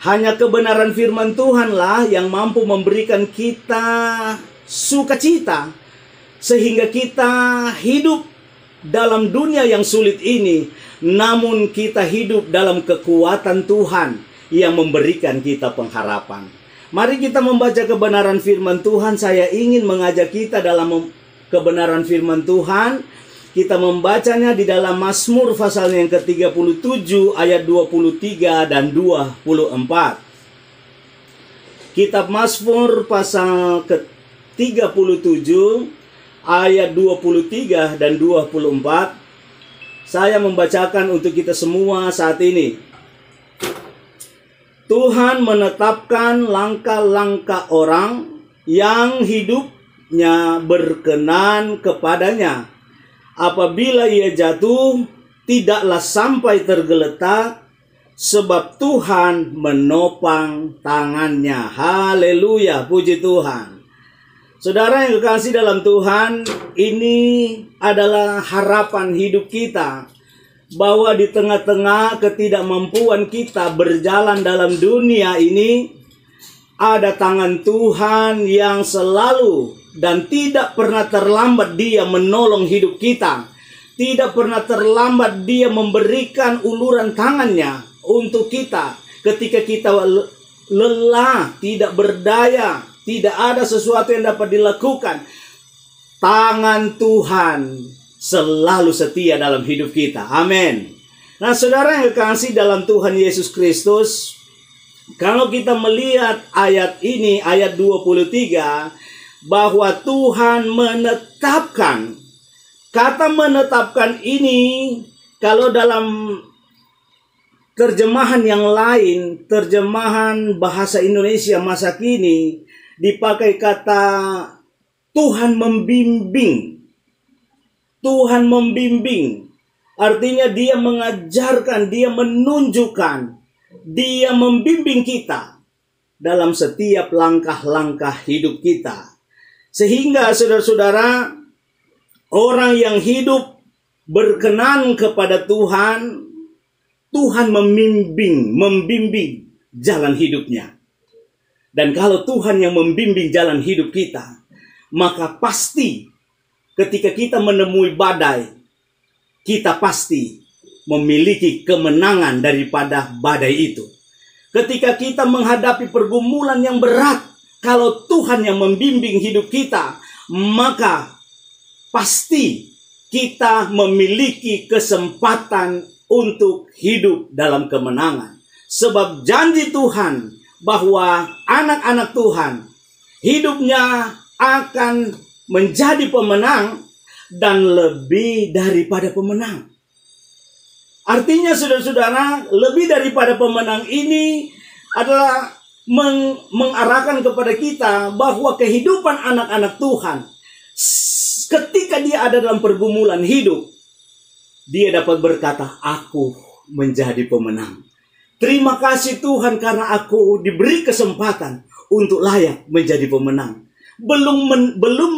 Hanya kebenaran firman Tuhanlah yang mampu memberikan kita sukacita, sehingga kita hidup dalam dunia yang sulit ini, namun kita hidup dalam kekuatan Tuhan yang memberikan kita pengharapan. Mari kita membaca kebenaran firman Tuhan. Saya ingin mengajak kita dalam kebenaran firman Tuhan. Kita membacanya di dalam Mazmur pasal yang ke-37 ayat 23 dan 24. Kitab Mazmur pasal ke-37 ayat 23 dan 24. Saya membacakan untuk kita semua saat ini. Tuhan menetapkan langkah-langkah orang yang hidupnya berkenan kepadanya. Apabila ia jatuh, tidaklah sampai tergeletak, sebab Tuhan menopang tangannya. Haleluya, puji Tuhan. Saudara yang kekasih dalam Tuhan, ini adalah harapan hidup kita, bahwa di tengah-tengah ketidakmampuan kita berjalan dalam dunia ini, ada tangan Tuhan yang selalu dan tidak pernah terlambat Dia menolong hidup kita. Tidak pernah terlambat Dia memberikan uluran tangannya untuk kita ketika kita lelah, tidak berdaya, tidak ada sesuatu yang dapat dilakukan. Tangan Tuhan selalu setia dalam hidup kita. Amin. Nah, saudara yang kekasih dalam Tuhan Yesus Kristus, kalau kita melihat ayat ini, ayat 23, bahwa Tuhan menetapkan. Kata menetapkan ini, kalau dalam terjemahan yang lain, terjemahan bahasa Indonesia masa kini, dipakai kata Tuhan membimbing. Tuhan membimbing, artinya Dia mengajarkan, Dia menunjukkan, Dia membimbing kita dalam setiap langkah-langkah hidup kita. Sehingga saudara-saudara, orang yang hidup berkenan kepada Tuhan, Tuhan membimbing jalan hidupnya. Dan kalau Tuhan yang membimbing jalan hidup kita, maka pasti ketika kita menemui badai, kita pasti memiliki kemenangan daripada badai itu. Ketika kita menghadapi pergumulan yang berat, kalau Tuhan yang membimbing hidup kita, maka pasti kita memiliki kesempatan untuk hidup dalam kemenangan. Sebab janji Tuhan bahwa anak-anak Tuhan hidupnya akan menjadi pemenang dan lebih daripada pemenang. Artinya saudara-saudara, lebih daripada pemenang ini adalah mengarahkan kepada kita bahwa kehidupan anak-anak Tuhan, ketika dia ada dalam pergumulan hidup, dia dapat berkata, aku menjadi pemenang. Terima kasih Tuhan karena aku diberi kesempatan untuk layak menjadi pemenang. Belum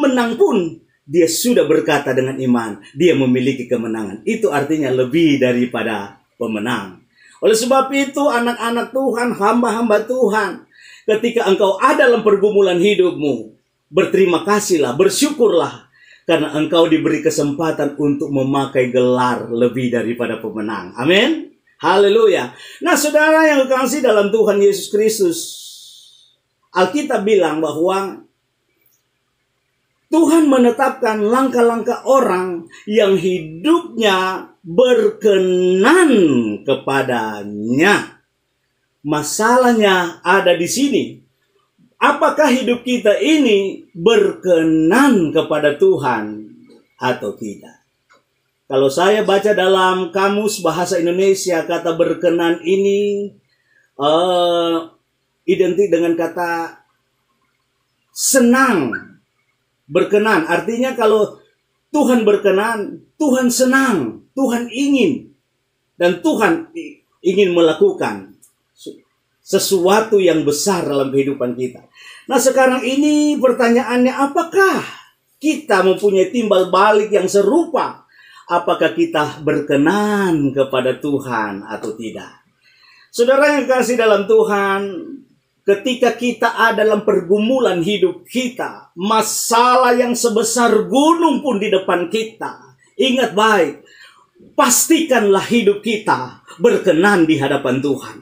menang pun, dia sudah berkata dengan iman, dia memiliki kemenangan. Itu artinya lebih daripada pemenang. Oleh sebab itu, anak-anak Tuhan, hamba-hamba Tuhan, ketika engkau ada dalam pergumulan hidupmu, berterima kasihlah, bersyukurlah, karena engkau diberi kesempatan untuk memakai gelar lebih daripada pemenang. Amin. Haleluya. Nah, saudara yang kekasih dalam Tuhan Yesus Kristus, Alkitab bilang bahwa Tuhan menetapkan langkah-langkah orang yang hidupnya berkenan kepadanya. Masalahnya ada di sini. Apakah hidup kita ini berkenan kepada Tuhan atau tidak? Kalau saya baca dalam kamus bahasa Indonesia, kata berkenan ini identik dengan kata senang. Berkenan, artinya kalau Tuhan berkenan, Tuhan senang, Tuhan ingin. Dan Tuhan ingin melakukan sesuatu yang besar dalam kehidupan kita. Nah, sekarang ini pertanyaannya, apakah kita mempunyai timbal balik yang serupa? Apakah kita berkenan kepada Tuhan atau tidak? Saudara yang kasih dalam Tuhan, ketika kita ada dalam pergumulan hidup kita, masalah yang sebesar gunung pun di depan kita, ingat baik, pastikanlah hidup kita berkenan di hadapan Tuhan.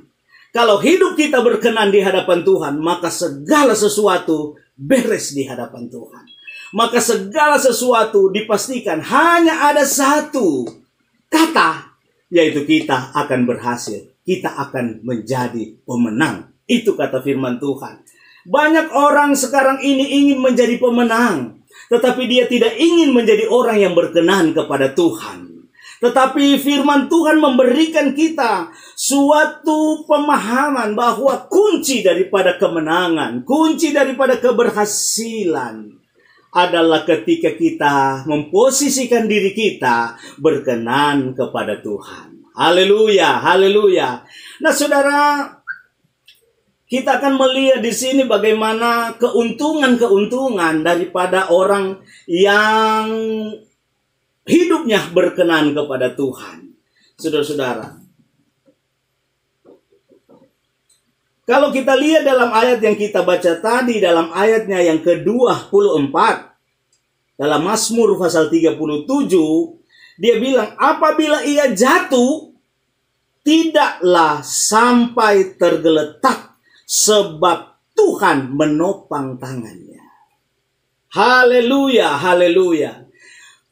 Kalau hidup kita berkenan di hadapan Tuhan, maka segala sesuatu beres di hadapan Tuhan. Maka segala sesuatu dipastikan hanya ada satu kata, yaitu kita akan berhasil. Kita akan menjadi pemenang. Itu kata firman Tuhan. Banyak orang sekarang ini ingin menjadi pemenang, tetapi dia tidak ingin menjadi orang yang berkenan kepada Tuhan. Tetapi firman Tuhan memberikan kita suatu pemahaman bahwa kunci daripada kemenangan, kunci daripada keberhasilan adalah ketika kita memposisikan diri kita berkenan kepada Tuhan. Haleluya, haleluya. Nah, saudara, kita akan melihat di sini bagaimana keuntungan-keuntungan daripada orang yang hidupnya berkenan kepada Tuhan. Saudara-saudara, kalau kita lihat dalam ayat yang kita baca tadi, dalam ayatnya yang ke-24, dalam Mazmur pasal 37, dia bilang, apabila ia jatuh, tidaklah sampai tergeletak, sebab Tuhan menopang tangannya. Haleluya, haleluya.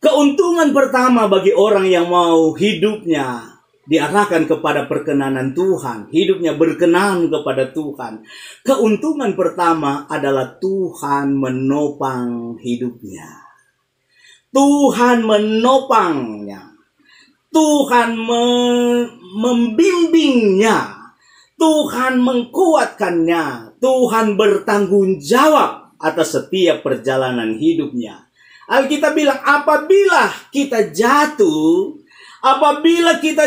Keuntungan pertama bagi orang yang mau hidupnya diarahkan kepada perkenanan Tuhan, hidupnya berkenan kepada Tuhan. Keuntungan pertama adalah Tuhan menopang hidupnya. Tuhan menopangnya. Tuhan membimbingnya. Tuhan mengkuatkannya. Tuhan bertanggung jawab atas setiap perjalanan hidupnya. Alkitab bilang, apabila kita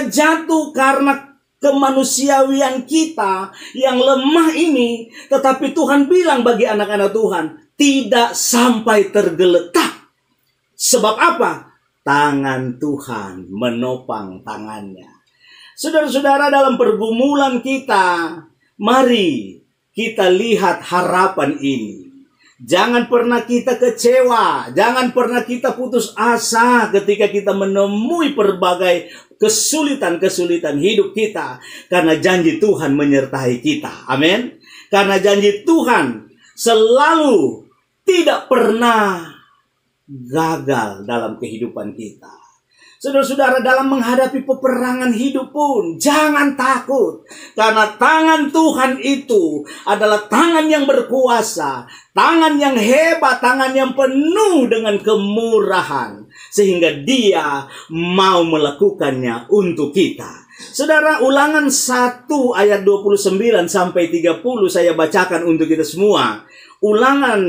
jatuh karena kemanusiawian kita yang lemah ini, tetapi Tuhan bilang bagi anak-anak Tuhan, tidak sampai tergeletak. Sebab apa? Tangan Tuhan menopang tangannya. Saudara-saudara, dalam pergumulan kita, mari kita lihat harapan ini. Jangan pernah kita kecewa, jangan pernah kita putus asa ketika kita menemui berbagai kesulitan-kesulitan hidup kita. Karena janji Tuhan menyertai kita. Amin. Karena janji Tuhan selalu tidak pernah gagal dalam kehidupan kita. Saudara-saudara, dalam menghadapi peperangan hidup pun jangan takut. Karena tangan Tuhan itu adalah tangan yang berkuasa, tangan yang hebat, tangan yang penuh dengan kemurahan. Sehingga Dia mau melakukannya untuk kita. Saudara, Ulangan 1 ayat 29 sampai 30 saya bacakan untuk kita semua. Ulangan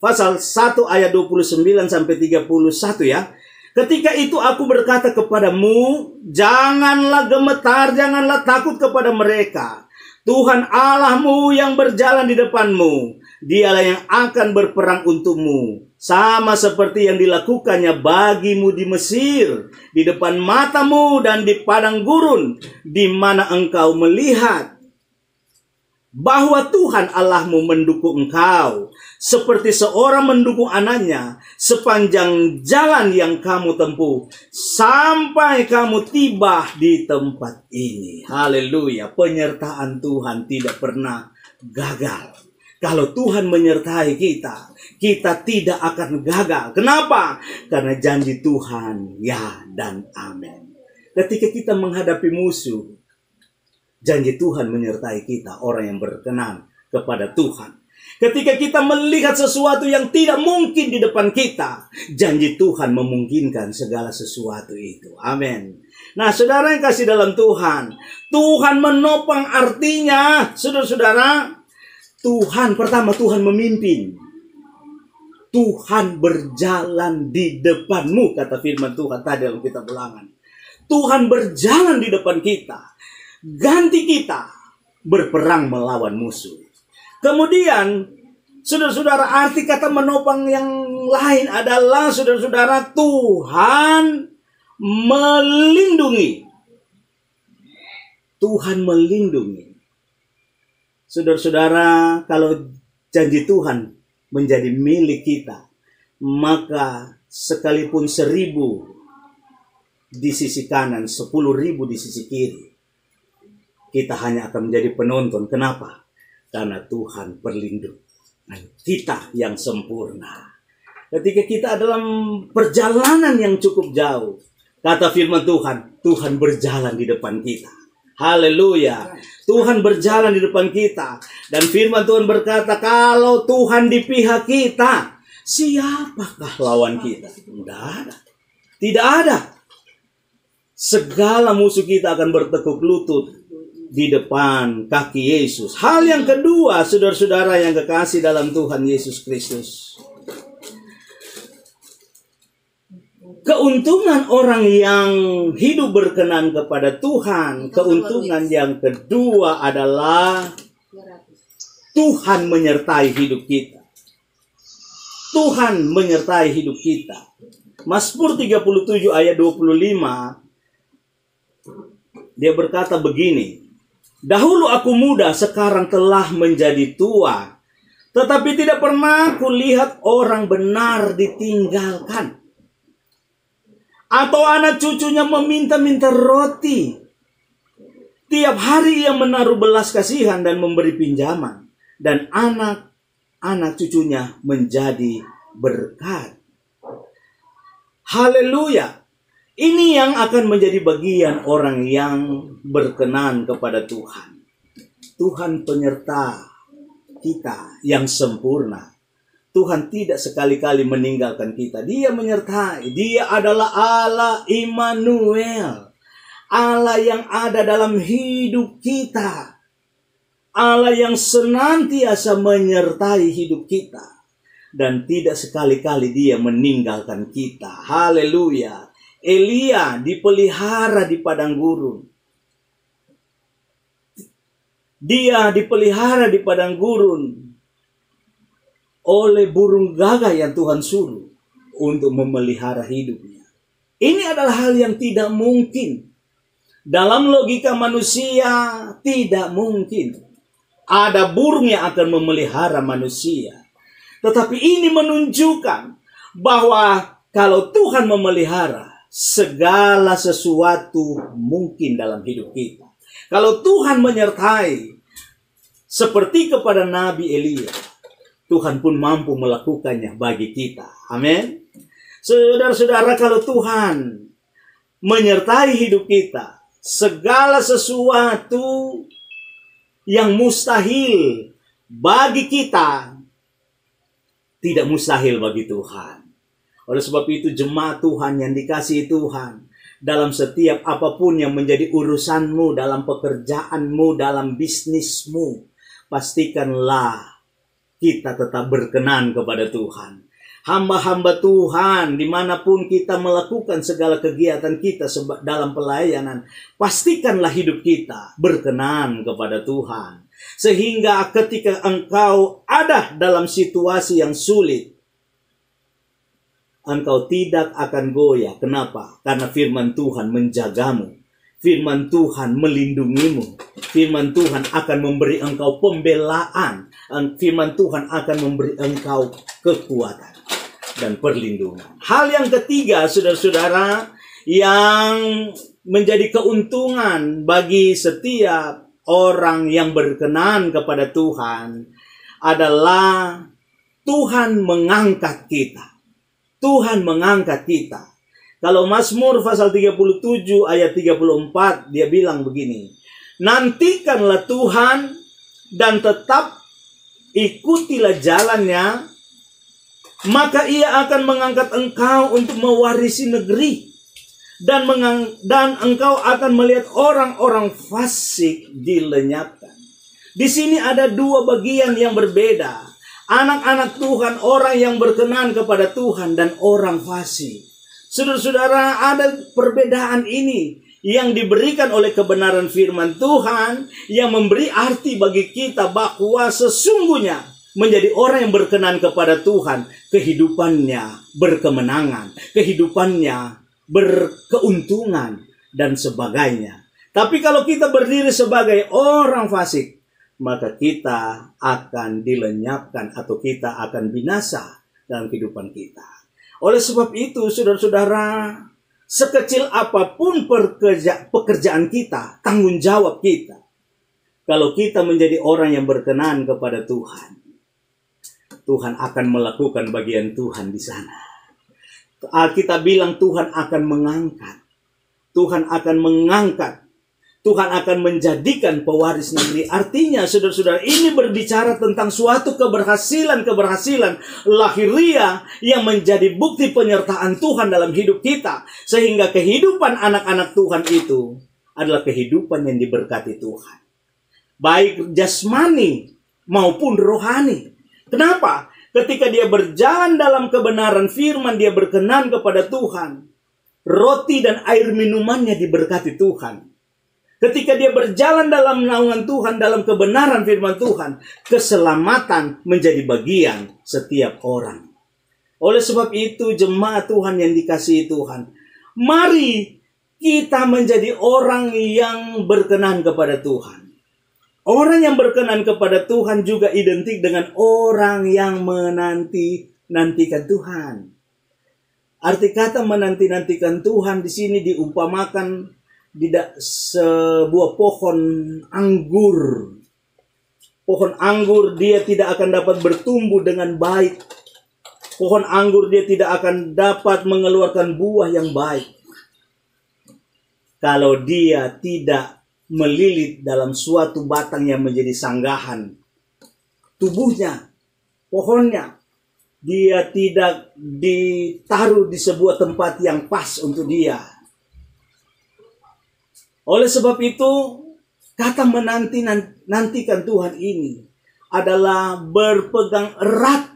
pasal 1 ayat 29 sampai 31 ya. Ketika itu aku berkata kepadamu, janganlah gemetar, janganlah takut kepada mereka. Tuhan Allahmu yang berjalan di depanmu, Dialah yang akan berperang untukmu. Sama seperti yang dilakukannya bagimu di Mesir, di depan matamu dan di padang gurun, di mana engkau melihat bahwa Tuhan Allahmu mendukung engkau, seperti seorang mendukung anaknya, sepanjang jalan yang kamu tempuh, sampai kamu tiba di tempat ini. Haleluya, penyertaan Tuhan tidak pernah gagal. Kalau Tuhan menyertai kita, kita tidak akan gagal. Kenapa? Karena janji Tuhan ya dan amin. Ketika kita menghadapi musuh, janji Tuhan menyertai kita, orang yang berkenan kepada Tuhan. Ketika kita melihat sesuatu yang tidak mungkin di depan kita, janji Tuhan memungkinkan segala sesuatu itu. Amin. Nah, saudara yang kasih dalam Tuhan, Tuhan menopang artinya, saudara-saudara, Tuhan, pertama Tuhan memimpin. Tuhan berjalan di depanmu, kata firman Tuhan tadi dalam kitab Ulangan. Tuhan berjalan di depan kita. Ganti kita berperang melawan musuh. Kemudian, saudara-saudara, arti kata menopang yang lain adalah, saudara-saudara, Tuhan melindungi. Tuhan melindungi. Saudara-saudara, kalau janji Tuhan menjadi milik kita, maka sekalipun 1.000 di sisi kanan, 10.000 di sisi kiri, kita hanya akan menjadi penonton. Kenapa? Karena Tuhan berlindung. Kita yang sempurna. Ketika kita dalam perjalanan yang cukup jauh, kata firman Tuhan, Tuhan berjalan di depan kita. Haleluya. Tuhan berjalan di depan kita. Dan firman Tuhan berkata, kalau Tuhan di pihak kita, siapakah lawan kita? Tidak ada. Tidak ada. Segala musuh kita akan bertekuk lutut di depan kaki Yesus. Hal yang kedua, saudara-saudara yang kekasih dalam Tuhan Yesus Kristus, keuntungan orang yang hidup berkenan kepada Tuhan, keuntungan yang kedua adalah Tuhan menyertai hidup kita. Tuhan menyertai hidup kita. Mazmur 37 ayat 25, dia berkata begini, dahulu aku muda, sekarang telah menjadi tua, tetapi tidak pernah kulihat orang benar ditinggalkan, atau anak cucunya meminta-minta roti. Tiap hari ia menaruh belas kasihan dan memberi pinjaman, dan anak cucunya menjadi berkat. Haleluya. Ini yang akan menjadi bagian orang yang berkenan kepada Tuhan. Tuhan penyerta kita yang sempurna. Tuhan tidak sekali-kali meninggalkan kita. Dia menyertai. Dia adalah Allah Immanuel. Allah yang ada dalam hidup kita. Allah yang senantiasa menyertai hidup kita. Dan tidak sekali-kali dia meninggalkan kita. Haleluya. Elia dipelihara di padang gurun. Dia dipelihara di padang gurun oleh burung gagak yang Tuhan suruh untuk memelihara hidupnya. Ini adalah hal yang tidak mungkin. Dalam logika manusia, tidak mungkin ada burung yang akan memelihara manusia. Tetapi ini menunjukkan bahwa kalau Tuhan memelihara, segala sesuatu mungkin dalam hidup kita. Kalau Tuhan menyertai, seperti kepada Nabi Elia, Tuhan pun mampu melakukannya bagi kita. Amin. Saudara-saudara, kalau Tuhan menyertai hidup kita, segala sesuatu yang mustahil bagi kita tidak mustahil bagi Tuhan. Oleh sebab itu, jemaat Tuhan yang dikasihi Tuhan, dalam setiap apapun yang menjadi urusanmu, dalam pekerjaanmu, dalam bisnismu, pastikanlah kita tetap berkenan kepada Tuhan. Hamba-hamba Tuhan, dimanapun kita melakukan segala kegiatan kita dalam pelayanan, pastikanlah hidup kita berkenan kepada Tuhan. Sehingga ketika engkau ada dalam situasi yang sulit, engkau tidak akan goyah. Kenapa? Karena firman Tuhan menjagamu. Firman Tuhan melindungimu. Firman Tuhan akan memberi engkau pembelaan. Firman Tuhan akan memberi engkau kekuatan dan perlindungan. Hal yang ketiga, saudara-saudara, yang menjadi keuntungan bagi setiap orang yang berkenan kepada Tuhan adalah Tuhan mengangkat kita. Tuhan mengangkat kita. Kalau Mazmur pasal 37 ayat 34, dia bilang begini, nantikanlah Tuhan dan tetap ikutilah jalannya, maka ia akan mengangkat engkau untuk mewarisi negeri, dan engkau akan melihat orang-orang fasik dilenyapkan. Di sini ada dua bagian yang berbeda. Anak-anak Tuhan, orang yang berkenan kepada Tuhan, dan orang fasik. Saudara-saudara, ada perbedaan ini yang diberikan oleh kebenaran firman Tuhan, yang memberi arti bagi kita bahwa sesungguhnya menjadi orang yang berkenan kepada Tuhan, kehidupannya berkemenangan, kehidupannya berkeuntungan, dan sebagainya. Tapi kalau kita berdiri sebagai orang fasik, maka kita akan dilenyapkan atau kita akan binasa dalam kehidupan kita. Oleh sebab itu, saudara-saudara, sekecil apapun pekerjaan kita, tanggung jawab kita, kalau kita menjadi orang yang berkenan kepada Tuhan, Tuhan akan melakukan bagian Tuhan di sana. Alkitab bilang Tuhan akan mengangkat. Tuhan akan mengangkat. Tuhan akan menjadikan pewaris negeri. Artinya, saudara-saudara, ini berbicara tentang suatu keberhasilan lahiriah yang menjadi bukti penyertaan Tuhan dalam hidup kita. Sehingga kehidupan anak-anak Tuhan itu adalah kehidupan yang diberkati Tuhan. Baik jasmani maupun rohani. Kenapa? Ketika dia berjalan dalam kebenaran firman, dia berkenan kepada Tuhan. Roti dan air minumannya diberkati Tuhan. Ketika dia berjalan dalam naungan Tuhan, dalam kebenaran firman Tuhan, keselamatan menjadi bagian setiap orang. Oleh sebab itu, jemaat Tuhan yang dikasihi Tuhan, mari kita menjadi orang yang berkenan kepada Tuhan. Orang yang berkenan kepada Tuhan juga identik dengan orang yang menanti-nantikan Tuhan. Arti kata menanti-nantikan Tuhan di sini diumpamakan sebuah pohon anggur. Pohon anggur dia tidak akan dapat bertumbuh dengan baik. Pohon anggur dia tidak akan dapat mengeluarkan buah yang baik kalau dia tidak melilit dalam suatu batang yang menjadi sanggahan tubuhnya, pohonnya. Dia tidak ditaruh di sebuah tempat yang pas untuk dia. Oleh sebab itu, kata menantikan Tuhan ini adalah berpegang erat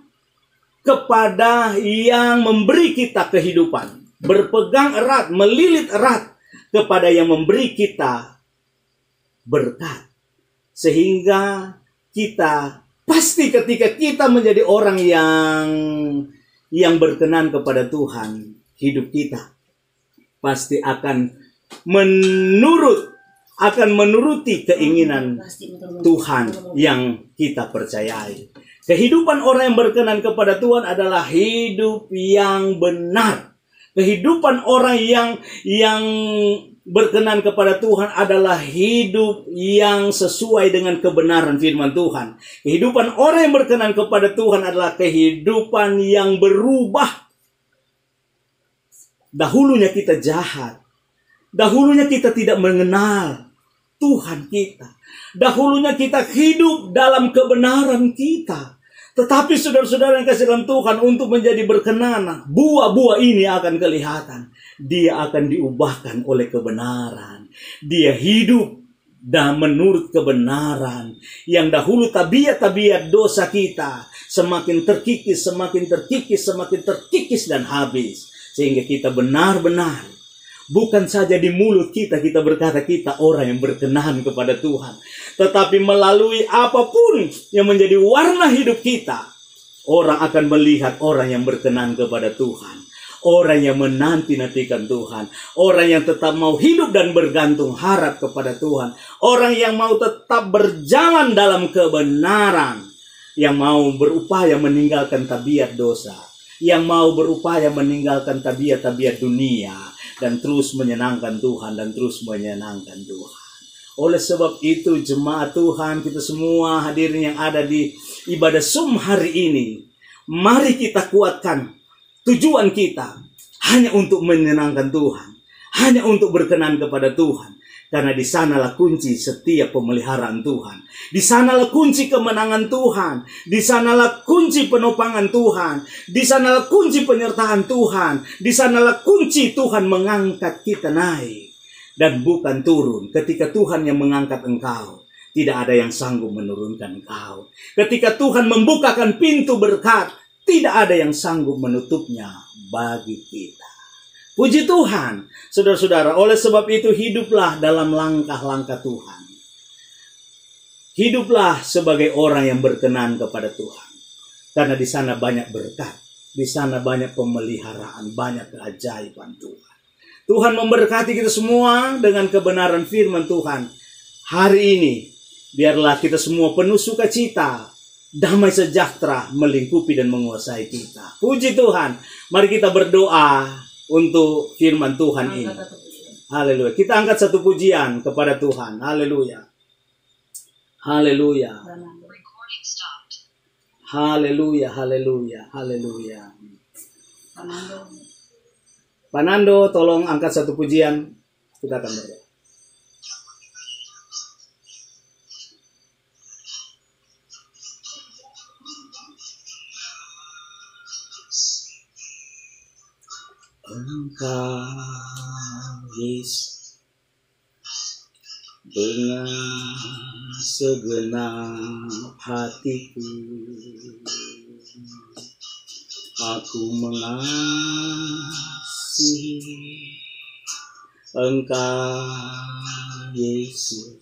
kepada yang memberi kita kehidupan. Berpegang erat, melilit erat kepada yang memberi kita berkat. Sehingga kita pasti ketika kita menjadi orang yang berkenan kepada Tuhan, hidup kita pasti akan menuruti keinginan Tuhan yang kita percayai. Kehidupan orang yang berkenan kepada Tuhan adalah hidup yang benar. Kehidupan orang yang berkenan kepada Tuhan adalah hidup yang sesuai dengan kebenaran firman Tuhan. Kehidupan orang yang berkenan kepada Tuhan adalah kehidupan yang berubah. Dahulunya kita jahat. Dahulunya kita tidak mengenal Tuhan kita. Dahulunya kita hidup dalam kebenaran kita. Tetapi saudara-saudara yang kasih dalam Tuhan, untuk menjadi berkenan, buah-buah ini akan kelihatan. Dia akan diubahkan oleh kebenaran. Dia hidup dan menurut kebenaran. Yang dahulu tabiat-tabiat dosa kita semakin terkikis dan habis. Sehingga kita benar-benar, bukan saja di mulut kita berkata kita orang yang berkenan kepada Tuhan. Tetapi melalui apapun yang menjadi warna hidup kita, orang akan melihat orang yang berkenan kepada Tuhan. Orang yang menanti-nantikan Tuhan. Orang yang tetap mau hidup dan bergantung harap kepada Tuhan. Orang yang mau tetap berjalan dalam kebenaran. Yang mau berupaya meninggalkan tabiat dosa. Yang mau berupaya meninggalkan tabiat-tabiat dunia. Dan terus menyenangkan Tuhan. Oleh sebab itu, jemaat Tuhan, kita semua hadirin yang ada di ibadah Zoom hari ini, mari kita kuatkan tujuan kita hanya untuk menyenangkan Tuhan, hanya untuk berkenan kepada Tuhan. Karena di sanalah kunci setiap pemeliharaan Tuhan. Di sanalah kunci kemenangan Tuhan. Di sanalah kunci penopangan Tuhan. Di sanalah kunci penyertaan Tuhan. Di sanalah kunci Tuhan mengangkat kita naik. Dan bukan turun. Ketika Tuhan yang mengangkat engkau, tidak ada yang sanggup menurunkan engkau. Ketika Tuhan membukakan pintu berkat, tidak ada yang sanggup menutupnya bagi kita. Puji Tuhan, saudara-saudara. Oleh sebab itu, hiduplah dalam langkah-langkah Tuhan. Hiduplah sebagai orang yang berkenan kepada Tuhan. Karena di sana banyak berkat. Di sana banyak pemeliharaan, banyak keajaiban Tuhan. Tuhan memberkati kita semua dengan kebenaran firman Tuhan. Hari ini, biarlah kita semua penuh sukacita, damai sejahtera melingkupi dan menguasai kita. Puji Tuhan. Mari kita berdoa untuk firman Tuhan ini. Haleluya. Kita angkat satu pujian kepada Tuhan. Haleluya. Haleluya. Haleluya. Haleluya. Haleluya. Panando, tolong angkat satu pujian. Kita akan berdoa. Engkau Yesus dengan segenap hatiku, aku mengasihi Engkau Yesus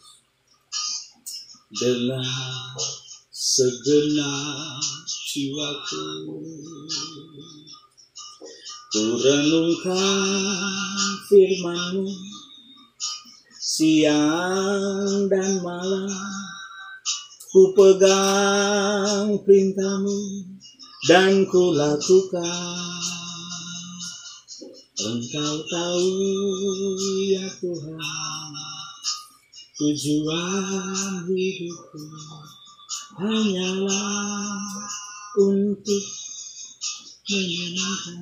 dengan segenap jiwaku. Ku renungkan firman-Mu siang dan malam, ku pegang perintah-Mu dan ku lakukan. Engkau tahu ya Tuhan, tujuan hidupku hanyalah untuk menyenangkan.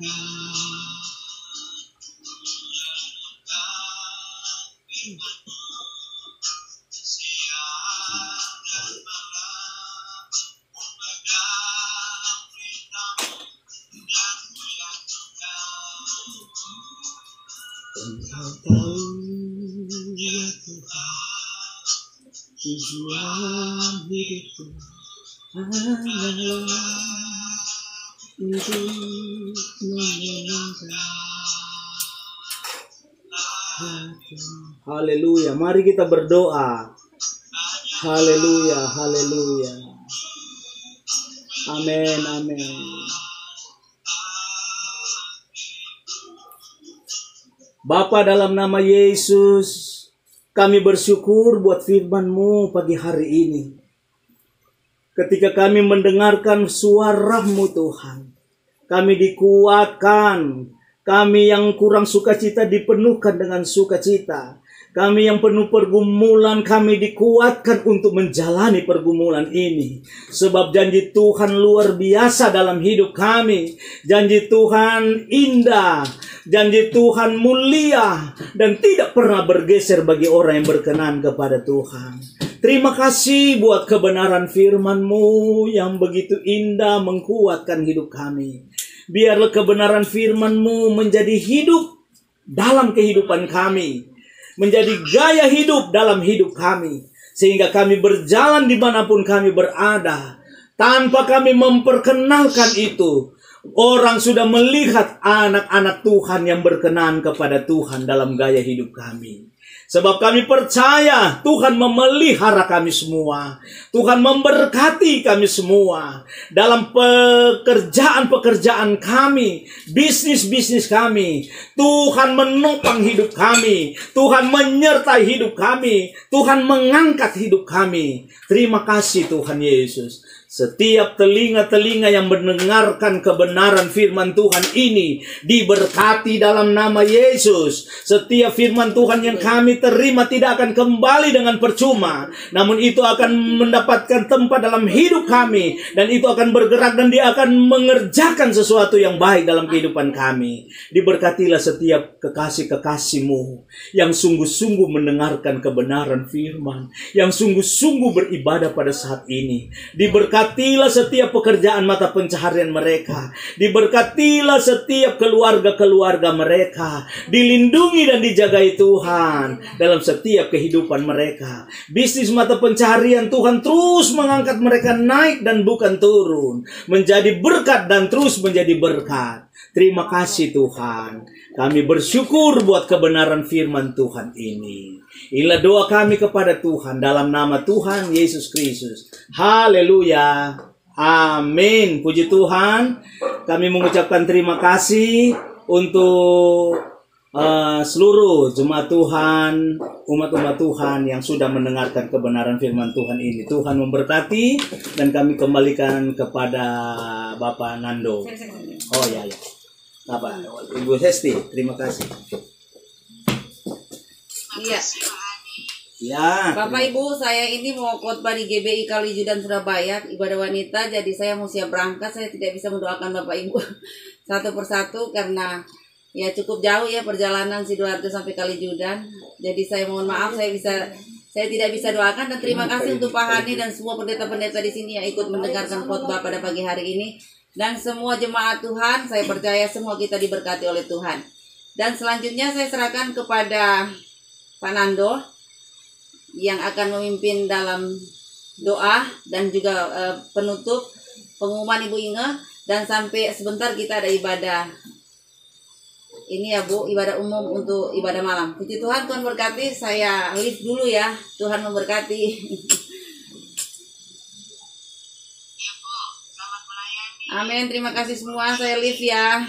Engkau tahu ya Tuhan, tujuan hidupku hanyalah untuk menyenangkan hati. Haleluya, mari kita berdoa. Haleluya, haleluya. Amin, amin. Bapa, dalam nama Yesus, kami bersyukur buat firman-Mu pagi hari ini. Ketika kami mendengarkan suara-Mu Tuhan, kami dikuatkan. Kami yang kurang sukacita dipenuhkan dengan sukacita. Kami yang penuh pergumulan, kami dikuatkan untuk menjalani pergumulan ini. Sebab janji Tuhan luar biasa dalam hidup kami. Janji Tuhan indah. Janji Tuhan mulia. Dan tidak pernah bergeser bagi orang yang berkenan kepada Tuhan. Terima kasih buat kebenaran firman-Mu yang begitu indah menguatkan hidup kami. Biarlah kebenaran firman-Mu menjadi hidup dalam kehidupan kami. Menjadi gaya hidup dalam hidup kami. Sehingga kami berjalan dimanapun kami berada. Tanpa kami memperkenalkan itu. Orang sudah melihat anak-anak Tuhan yang berkenan kepada Tuhan dalam gaya hidup kami. Sebab kami percaya Tuhan memelihara kami semua. Tuhan memberkati kami semua. Dalam pekerjaan-pekerjaan kami. Bisnis-bisnis kami. Tuhan menopang hidup kami. Tuhan menyertai hidup kami. Tuhan mengangkat hidup kami. Terima kasih Tuhan Yesus. Setiap telinga-telinga yang mendengarkan kebenaran firman Tuhan ini diberkati dalam nama Yesus. Setiap firman Tuhan yang kami terima tidak akan kembali dengan percuma. Namun itu akan mendapatkan tempat dalam hidup kami. Dan itu akan bergerak dan dia akan mengerjakan sesuatu yang baik dalam kehidupan kami. Diberkatilah setiap kekasih-kekasih-Mu yang sungguh-sungguh mendengarkan kebenaran firman. Yang sungguh-sungguh beribadah pada saat ini. Diberkatilah setiap pekerjaan mata pencaharian mereka. Diberkatilah setiap keluarga-keluarga mereka. Dilindungi dan dijagai Tuhan dalam setiap kehidupan mereka. Bisnis mata pencaharian Tuhan terus mengangkat mereka naik dan bukan turun. Menjadi berkat dan terus menjadi berkat. Terima kasih Tuhan. Kami bersyukur buat kebenaran firman Tuhan ini. Inilah doa kami kepada Tuhan dalam nama Tuhan Yesus Kristus. Haleluya. Amin. Puji Tuhan. Kami mengucapkan terima kasih untuk seluruh jemaat Tuhan, umat-umat Tuhan yang sudah mendengarkan kebenaran firman Tuhan ini. Tuhan memberkati, dan kami kembalikan kepada Bapak Nando. Oh ya, Bapak Ibu Hesti, terima kasih. Iya. Ya. Bapak Ibu, saya ini mau khotbah di GBI Kalijudan Surabaya, ibadah wanita, jadi saya mau siap berangkat. Saya tidak bisa mendoakan Bapak Ibu satu persatu karena ya cukup jauh ya perjalanan Sidoarjo sampai Kalijudan. Jadi saya mohon maaf, saya tidak bisa doakan, dan terima kasih untuk Pak Hani dan semua pendeta-pendeta di sini yang ikut mendengarkan khotbah pada pagi hari ini, dan semua jemaat Tuhan. Saya percaya semua kita diberkati oleh Tuhan. Dan selanjutnya saya serahkan kepada Pak Nando yang akan memimpin dalam doa dan juga penutup pengumuman Ibu Inge, dan sampai sebentar kita ada ibadah ini ya Bu, ibadah umum untuk ibadah malam. Puji Tuhan, Tuhan berkati. Saya lift dulu ya. Tuhan memberkati. Amin. Terima kasih semua. Saya lift ya.